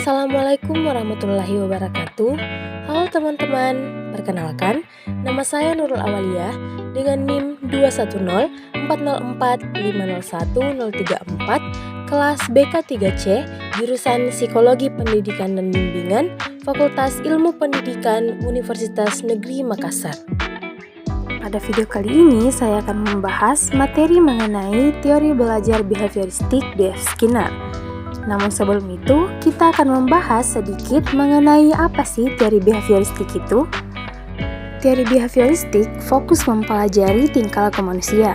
Assalamualaikum warahmatullahi wabarakatuh. Halo teman-teman, perkenalkan, nama saya Nurul Awaliyah dengan NIM 21040450134, kelas BK3C, jurusan Psikologi Pendidikan dan Bimbingan, Fakultas Ilmu Pendidikan, Universitas Negeri Makassar. Pada video kali ini saya akan membahas materi mengenai teori belajar behavioristik B.F. Skinner. Namun sebelum itu, kita akan membahas sedikit mengenai apa sih teori behavioristik itu. Teori behavioristik fokus mempelajari tingkah laku manusia.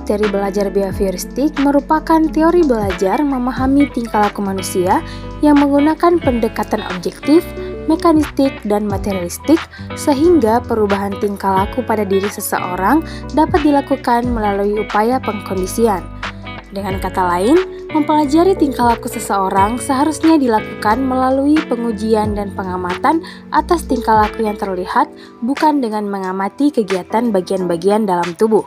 Teori belajar behavioristik merupakan teori belajar memahami tingkah laku manusia yang menggunakan pendekatan objektif, mekanistik, dan materialistik sehingga perubahan tingkah laku pada diri seseorang dapat dilakukan melalui upaya pengkondisian. Dengan kata lain, mempelajari tingkah laku seseorang seharusnya dilakukan melalui pengujian dan pengamatan atas tingkah laku yang terlihat, bukan dengan mengamati kegiatan bagian-bagian dalam tubuh.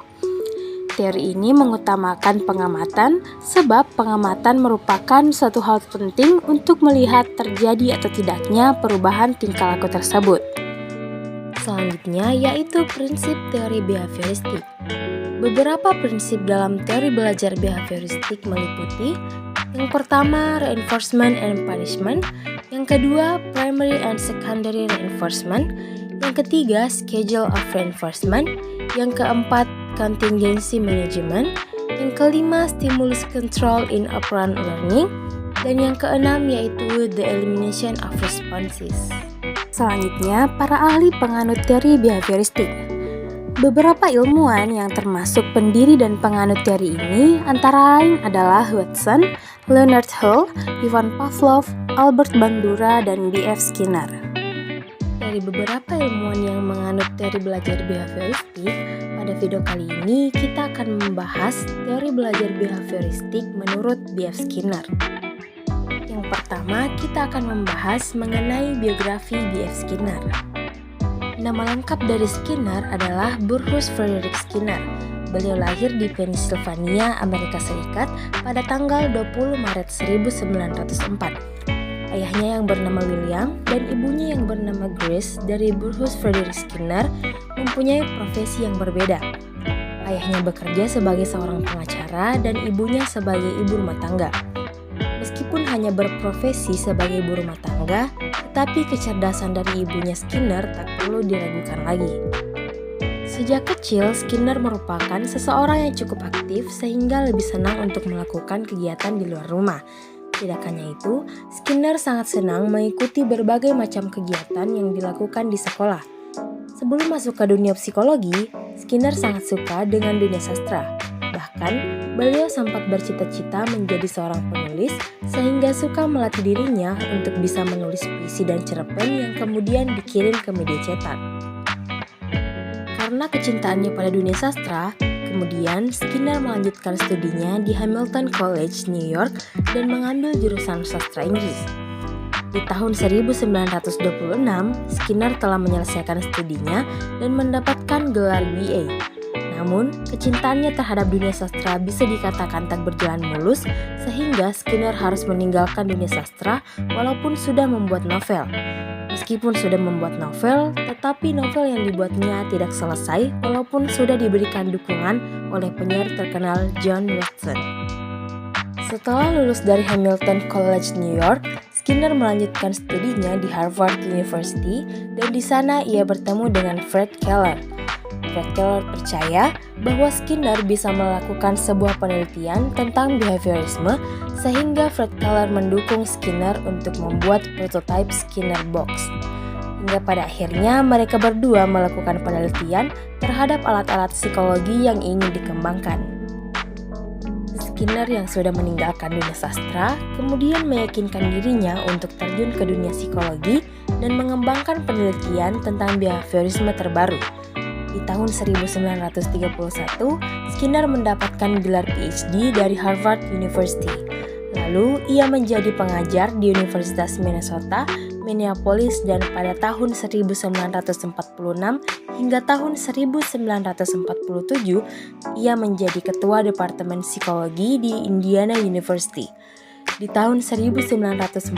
Teori ini mengutamakan pengamatan, sebab pengamatan merupakan suatu hal penting untuk melihat terjadi atau tidaknya perubahan tingkah laku tersebut. Selanjutnya yaitu prinsip teori behavioristik. Beberapa prinsip dalam teori belajar behavioristik meliputi: yang pertama, reinforcement and punishment; yang kedua, primary and secondary reinforcement; yang ketiga, schedule of reinforcement; yang keempat, contingency management; yang kelima, stimulus control in operant learning; dan yang keenam yaitu the elimination of responses. Selanjutnya, para ahli penganut teori behavioristik. Beberapa ilmuwan yang termasuk pendiri dan penganut teori ini antara lain adalah Watson, Leonard Hull, Ivan Pavlov, Albert Bandura, dan B.F. Skinner. Dari beberapa ilmuwan yang menganut teori belajar behavioristik, pada video kali ini kita akan membahas teori belajar behavioristik menurut B.F. Skinner. Yang pertama, kita akan membahas mengenai biografi B.F. Skinner. Nama lengkap dari Skinner adalah Burrhus Frederick Skinner. Beliau lahir di Pennsylvania, Amerika Serikat pada tanggal 20 Maret 1904. Ayahnya yang bernama William dan ibunya yang bernama Grace dari Burrhus Frederick Skinner mempunyai profesi yang berbeda. Ayahnya bekerja sebagai seorang pengacara dan ibunya sebagai ibu rumah tangga. Meskipun hanya berprofesi sebagai ibu rumah tangga, tetapi kecerdasan dari ibunya Skinner tak perlu diragukan lagi. Sejak kecil, Skinner merupakan seseorang yang cukup aktif sehingga lebih senang untuk melakukan kegiatan di luar rumah. Tidak hanya itu, Skinner sangat senang mengikuti berbagai macam kegiatan yang dilakukan di sekolah. Sebelum masuk ke dunia psikologi, Skinner sangat suka dengan dunia sastra. Bahkan, beliau sempat bercita-cita menjadi seorang penulis sehingga suka melatih dirinya untuk bisa menulis puisi dan cerpen yang kemudian dikirim ke media cetak. Karena kecintaannya pada dunia sastra, kemudian Skinner melanjutkan studinya di Hamilton College, New York dan mengambil jurusan sastra Inggris. Di tahun 1926, Skinner telah menyelesaikan studinya dan mendapatkan gelar BA. Namun, kecintaannya terhadap dunia sastra bisa dikatakan tak berjalan mulus, sehingga Skinner harus meninggalkan dunia sastra walaupun sudah membuat novel. Meskipun sudah membuat novel, tetapi novel yang dibuatnya tidak selesai walaupun sudah diberikan dukungan oleh penyair terkenal John Watson. Setelah lulus dari Hamilton College, New York, Skinner melanjutkan studinya di Harvard University dan di sana ia bertemu dengan Fred Keller. Fred Keller percaya bahwa Skinner bisa melakukan sebuah penelitian tentang behaviorisme sehingga Fred Keller mendukung Skinner untuk membuat prototipe Skinner Box. Hingga pada akhirnya mereka berdua melakukan penelitian terhadap alat-alat psikologi yang ingin dikembangkan. Skinner yang sudah meninggalkan dunia sastra kemudian meyakinkan dirinya untuk terjun ke dunia psikologi dan mengembangkan penelitian tentang behaviorisme terbaru. Di tahun 1931, Skinner mendapatkan gelar PhD dari Harvard University. Lalu, ia menjadi pengajar di Universitas Minnesota, Minneapolis, dan pada tahun 1946 hingga tahun 1947, ia menjadi ketua Departemen Psikologi di Indiana University. Di tahun 1948,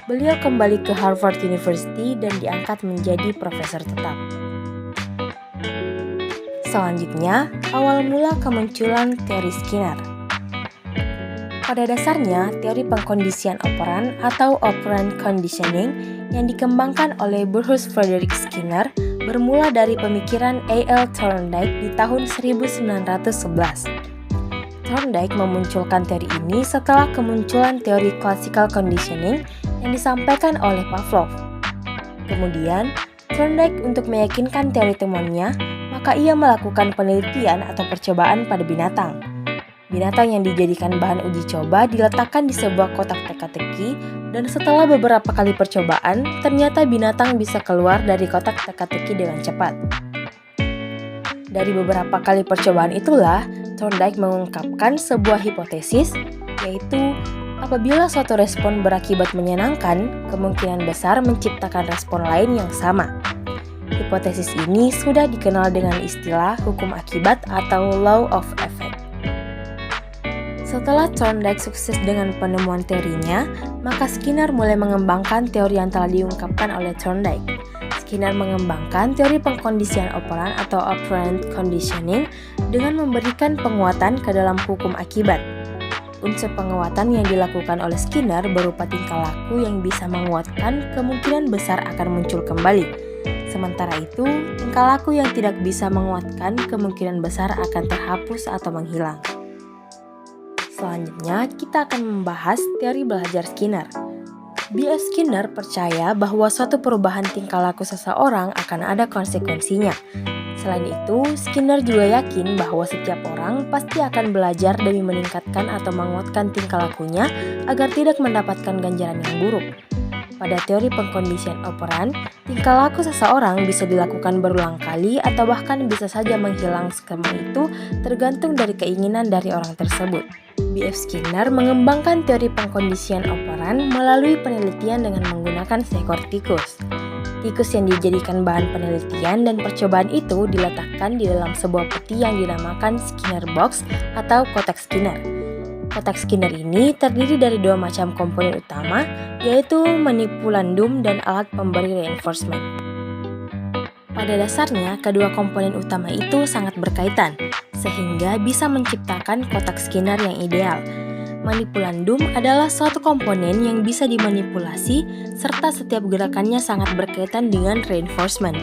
beliau kembali ke Harvard University dan diangkat menjadi profesor tetap. Selanjutnya, awal mula kemunculan teori Skinner. Pada dasarnya, teori pengkondisian operan atau operant conditioning yang dikembangkan oleh Burrhus Frederick Skinner bermula dari pemikiran A.L. Thorndike di tahun 1911. Thorndike memunculkan teori ini setelah kemunculan teori classical conditioning yang disampaikan oleh Pavlov. Kemudian, Thorndike untuk meyakinkan teori temuannya, maka ia melakukan penelitian atau percobaan pada binatang. Binatang yang dijadikan bahan uji coba diletakkan di sebuah kotak teka-teki dan setelah beberapa kali percobaan, ternyata binatang bisa keluar dari kotak teka-teki dengan cepat. Dari beberapa kali percobaan itulah, Thorndike mengungkapkan sebuah hipotesis, yaitu apabila suatu respon berakibat menyenangkan, kemungkinan besar menciptakan respon lain yang sama. Hipotesis ini sudah dikenal dengan istilah hukum akibat atau law of effect. Setelah Thorndike sukses dengan penemuan teorinya, maka Skinner mulai mengembangkan teori yang telah diungkapkan oleh Thorndike. Skinner mengembangkan teori pengkondisian operan atau operant conditioning dengan memberikan penguatan ke dalam hukum akibat. Unsur penguatan yang dilakukan oleh Skinner berupa tingkah laku yang bisa menguatkan kemungkinan besar akan muncul kembali. Sementara itu, tingkah laku yang tidak bisa menguatkan kemungkinan besar akan terhapus atau menghilang. Selanjutnya, kita akan membahas teori belajar Skinner. B.F. Skinner percaya bahwa suatu perubahan tingkah laku seseorang akan ada konsekuensinya. Selain itu, Skinner juga yakin bahwa setiap orang pasti akan belajar demi meningkatkan atau menguatkan tingkah lakunya agar tidak mendapatkan ganjaran yang buruk. Pada teori pengkondisian operan, tingkah laku seseorang bisa dilakukan berulang kali atau bahkan bisa saja menghilang skema itu tergantung dari keinginan dari orang tersebut. B.F. Skinner mengembangkan teori pengkondisian operan melalui penelitian dengan menggunakan seekor tikus. Tikus yang dijadikan bahan penelitian dan percobaan itu diletakkan di dalam sebuah peti yang dinamakan Skinner Box atau kotak Skinner. Kotak Skinner ini terdiri dari dua macam komponen utama, yaitu manipulandum dan alat pemberi reinforcement. Pada dasarnya, kedua komponen utama itu sangat berkaitan, sehingga bisa menciptakan kotak Skinner yang ideal. Manipulandum adalah suatu komponen yang bisa dimanipulasi, serta setiap gerakannya sangat berkaitan dengan reinforcement.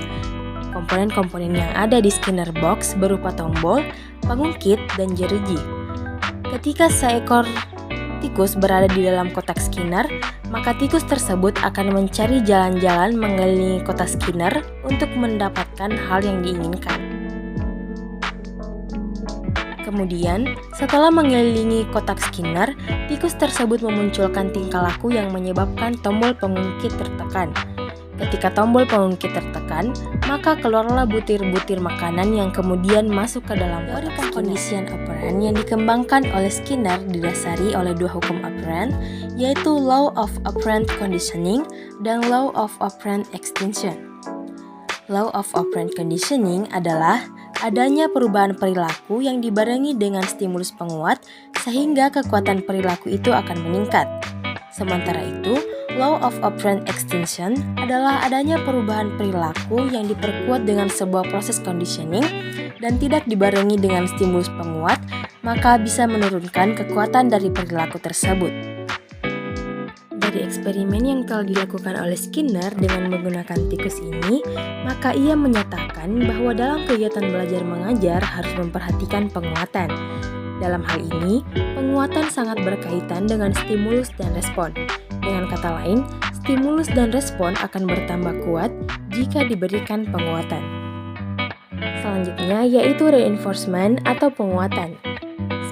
Komponen-komponen yang ada di Skinner Box berupa tombol, pengungkit, dan jeruji. Ketika seekor tikus berada di dalam kotak Skinner, maka tikus tersebut akan mencari jalan-jalan mengelilingi kotak Skinner untuk mendapatkan hal yang diinginkan. Kemudian, setelah mengelilingi kotak Skinner, tikus tersebut memunculkan tingkah laku yang menyebabkan tombol pengungkit tertekan. Ketika tombol pengungkit tertekan, maka keluarlah butir-butir makanan yang kemudian masuk ke dalam teori pengkondisian operan yang dikembangkan oleh Skinner didasari oleh dua hukum operan, yaitu law of operant conditioning dan law of operant extinction. Law of operant conditioning adalah adanya perubahan perilaku yang dibarengi dengan stimulus penguat sehingga kekuatan perilaku itu akan meningkat. Sementara itu, law of operant extinction adalah adanya perubahan perilaku yang diperkuat dengan sebuah proses conditioning dan tidak dibarengi dengan stimulus penguat, maka bisa menurunkan kekuatan dari perilaku tersebut. Dari eksperimen yang telah dilakukan oleh Skinner dengan menggunakan tikus ini, maka ia menyatakan bahwa dalam kegiatan belajar mengajar harus memperhatikan penguatan. Dalam hal ini, penguatan sangat berkaitan dengan stimulus dan respon. Dengan kata lain, stimulus dan respon akan bertambah kuat jika diberikan penguatan. Selanjutnya yaitu reinforcement atau penguatan.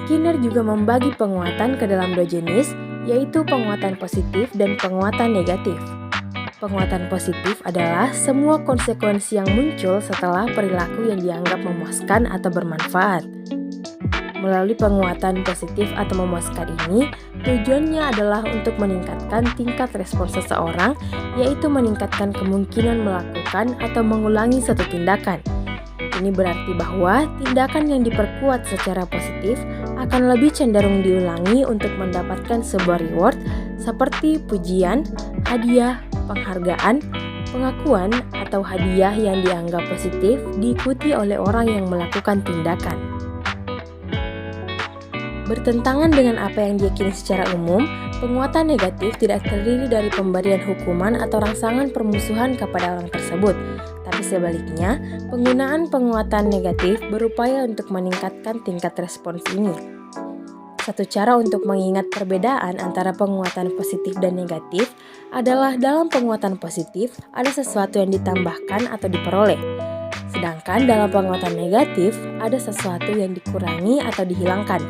Skinner juga membagi penguatan ke dalam dua jenis, yaitu penguatan positif dan penguatan negatif. Penguatan positif adalah semua konsekuensi yang muncul setelah perilaku yang dianggap memuaskan atau bermanfaat. Melalui penguatan positif atau memuaskan ini, tujuannya adalah untuk meningkatkan tingkat respons seseorang, yaitu meningkatkan kemungkinan melakukan atau mengulangi suatu tindakan. Ini berarti bahwa tindakan yang diperkuat secara positif akan lebih cenderung diulangi untuk mendapatkan sebuah reward seperti pujian, hadiah, penghargaan, pengakuan, atau hadiah yang dianggap positif diikuti oleh orang yang melakukan tindakan. Bertentangan dengan apa yang diyakini secara umum, penguatan negatif tidak terdiri dari pemberian hukuman atau rangsangan permusuhan kepada orang tersebut, tapi sebaliknya, penggunaan penguatan negatif berupaya untuk meningkatkan tingkat respons ini. Satu cara untuk mengingat perbedaan antara penguatan positif dan negatif adalah dalam penguatan positif ada sesuatu yang ditambahkan atau diperoleh, sedangkan dalam penguatan negatif ada sesuatu yang dikurangi atau dihilangkan.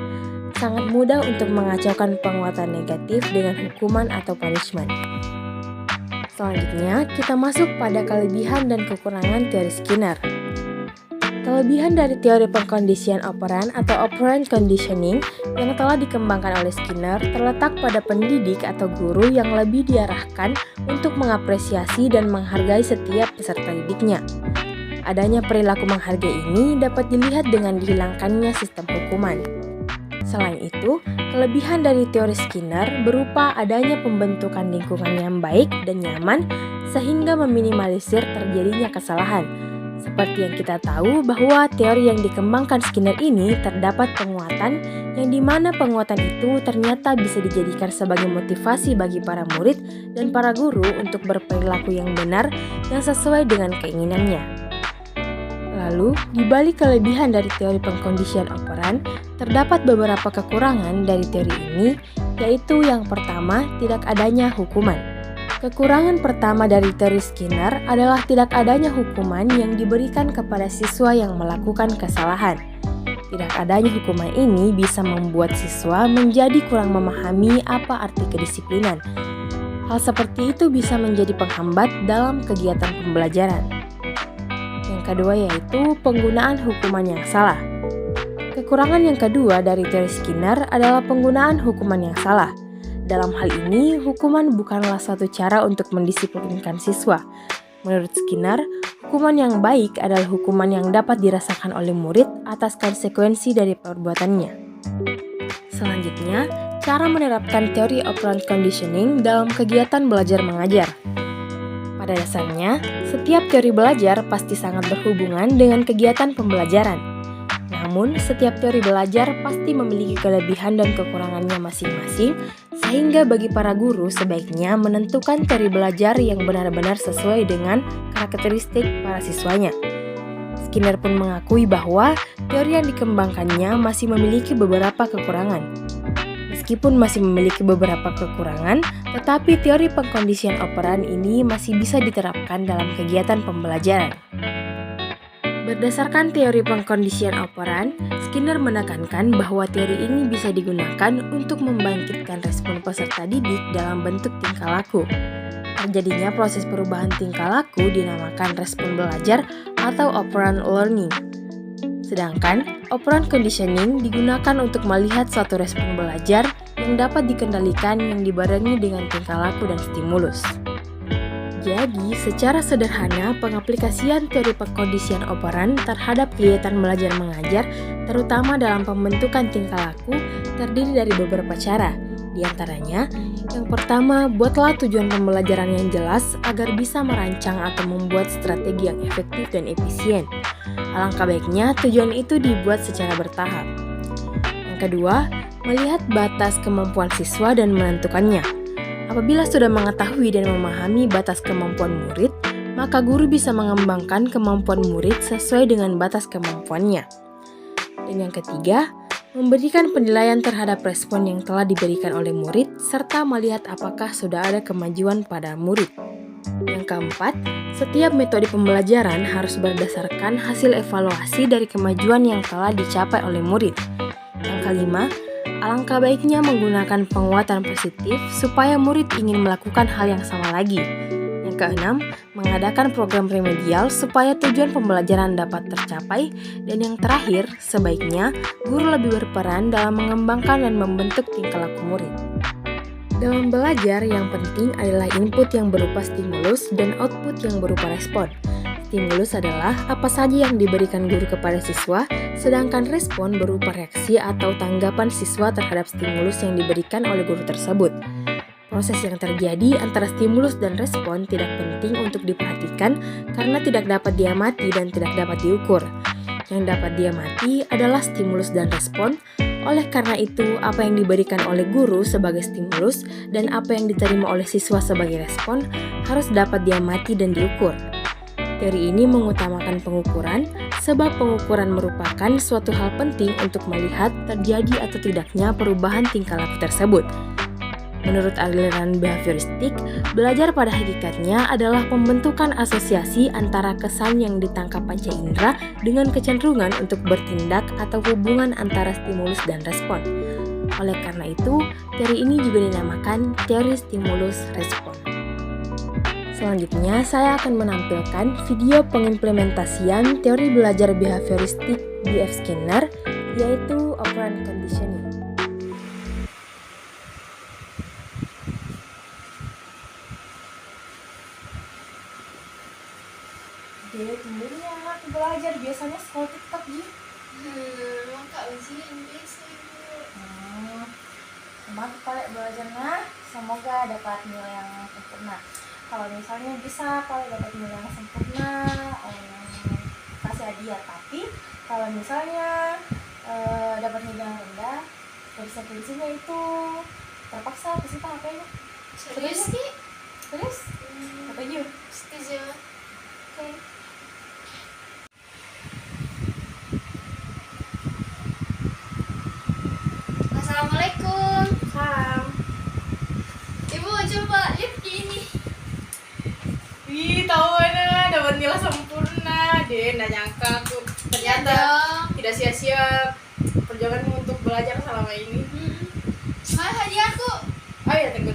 Sangat mudah untuk mengacaukan penguatan negatif dengan hukuman atau punishment. Selanjutnya, kita masuk pada kelebihan dan kekurangan teori Skinner. Kelebihan dari teori pengkondisian operan atau operant conditioning yang telah dikembangkan oleh Skinner terletak pada pendidik atau guru yang lebih diarahkan untuk mengapresiasi dan menghargai setiap peserta didiknya. Adanya perilaku menghargai ini dapat dilihat dengan dihilangkannya sistem hukuman. Selain itu, kelebihan dari teori Skinner berupa adanya pembentukan lingkungan yang baik dan nyaman sehingga meminimalisir terjadinya kesalahan. Seperti yang kita tahu bahwa teori yang dikembangkan Skinner ini terdapat penguatan yang dimana penguatan itu ternyata bisa dijadikan sebagai motivasi bagi para murid dan para guru untuk berperilaku yang benar yang sesuai dengan keinginannya. Lalu, di balik kelebihan dari teori pengkondisian operan, terdapat beberapa kekurangan dari teori ini, yaitu yang pertama, tidak adanya hukuman. Kekurangan pertama dari teori Skinner adalah tidak adanya hukuman yang diberikan kepada siswa yang melakukan kesalahan. Tidak adanya hukuman ini bisa membuat siswa menjadi kurang memahami apa arti kedisiplinan. Hal seperti itu bisa menjadi penghambat dalam kegiatan pembelajaran. Yang kedua yaitu penggunaan hukuman yang salah. Kekurangan yang kedua dari teori Skinner adalah penggunaan hukuman yang salah. Dalam hal ini, hukuman bukanlah suatu cara untuk mendisiplinkan siswa. Menurut Skinner, hukuman yang baik adalah hukuman yang dapat dirasakan oleh murid atas konsekuensi dari perbuatannya. Selanjutnya, cara menerapkan teori operant conditioning dalam kegiatan belajar mengajar. Pada dasarnya, setiap teori belajar pasti sangat berhubungan dengan kegiatan pembelajaran. Namun, setiap teori belajar pasti memiliki kelebihan dan kekurangannya masing-masing, sehingga bagi para guru sebaiknya menentukan teori belajar yang benar-benar sesuai dengan karakteristik para siswanya. Skinner pun mengakui bahwa teori yang dikembangkannya masih memiliki beberapa kekurangan. Meskipun masih memiliki beberapa kekurangan, tetapi teori pengkondisian operan ini masih bisa diterapkan dalam kegiatan pembelajaran. Berdasarkan teori pengkondisian operan, Skinner menekankan bahwa teori ini bisa digunakan untuk membangkitkan respon peserta didik dalam bentuk tingkah laku. Terjadinya proses perubahan tingkah laku dinamakan respon belajar atau operant learning. Sedangkan, operant conditioning digunakan untuk melihat suatu respon belajar yang dapat dikendalikan yang dibarengi dengan tingkah laku dan stimulus. Jadi, secara sederhana, pengaplikasian teori pengkondisian operan terhadap kegiatan belajar mengajar, terutama dalam pembentukan tingkah laku, terdiri dari beberapa cara. Di antaranya, yang pertama, buatlah tujuan pembelajaran yang jelas agar bisa merancang atau membuat strategi yang efektif dan efisien. Alangkah baiknya tujuan itu dibuat secara bertahap. Yang kedua, melihat batas kemampuan siswa dan menentukannya. Apabila sudah mengetahui dan memahami batas kemampuan murid, maka guru bisa mengembangkan kemampuan murid sesuai dengan batas kemampuannya. Dan yang ketiga, memberikan penilaian terhadap respon yang telah diberikan oleh murid, serta melihat apakah sudah ada kemajuan pada murid. Yang keempat, setiap metode pembelajaran harus berdasarkan hasil evaluasi dari kemajuan yang telah dicapai oleh murid. Yang kelima, alangkah baiknya menggunakan penguatan positif supaya murid ingin melakukan hal yang sama lagi. Yang keenam, mengadakan program remedial supaya tujuan pembelajaran dapat tercapai. Dan yang terakhir, sebaiknya guru lebih berperan dalam mengembangkan dan membentuk tingkah laku murid. Dalam belajar, yang penting adalah input yang berupa stimulus dan output yang berupa respon. Stimulus adalah apa saja yang diberikan guru kepada siswa, sedangkan respon berupa reaksi atau tanggapan siswa terhadap stimulus yang diberikan oleh guru tersebut. Proses yang terjadi antara stimulus dan respon tidak penting untuk diperhatikan karena tidak dapat diamati dan tidak dapat diukur. Yang dapat diamati adalah stimulus dan respon. Oleh karena itu, apa yang diberikan oleh guru sebagai stimulus dan apa yang diterima oleh siswa sebagai respon harus dapat diamati dan diukur. Teori ini mengutamakan pengukuran, sebab pengukuran merupakan suatu hal penting untuk melihat terjadi atau tidaknya perubahan tingkah laku tersebut. Menurut aliran behavioristik, belajar pada hakikatnya adalah pembentukan asosiasi antara kesan yang ditangkap panca indera dengan kecenderungan untuk bertindak atau hubungan antara stimulus dan respon. Oleh karena itu, teori ini juga dinamakan teori stimulus respon. Selanjutnya, saya akan menampilkan video pengimplementasian teori belajar behavioristik B.F. Skinner, yaitu operant conditioning. Dia tumbuhnya anak belajar biasanya sekolah TikTok gitu. Kak ujian biasa ibu. Semangat Pak belajarnya, semoga dapat nilai yang sempurna. Kalau misalnya bisa kalau dapat nilai yang sempurna, kasih hadiah. Tapi kalau misalnya dapat nilai yang rendah, konsekuensinya itu terpaksa kasih HP-nya. Serius Ki? Terus? Setuju? Setuju. Oke. Assalamualaikum. Salam. Ibu coba lihat ini. Ih, tahu mana dapat nilai sempurna. Deh, nggak nyangka aku ternyata tidak sia-sia perjuanganmu untuk belajar selama ini. Mana hadiahku? Oh ya, tunggu.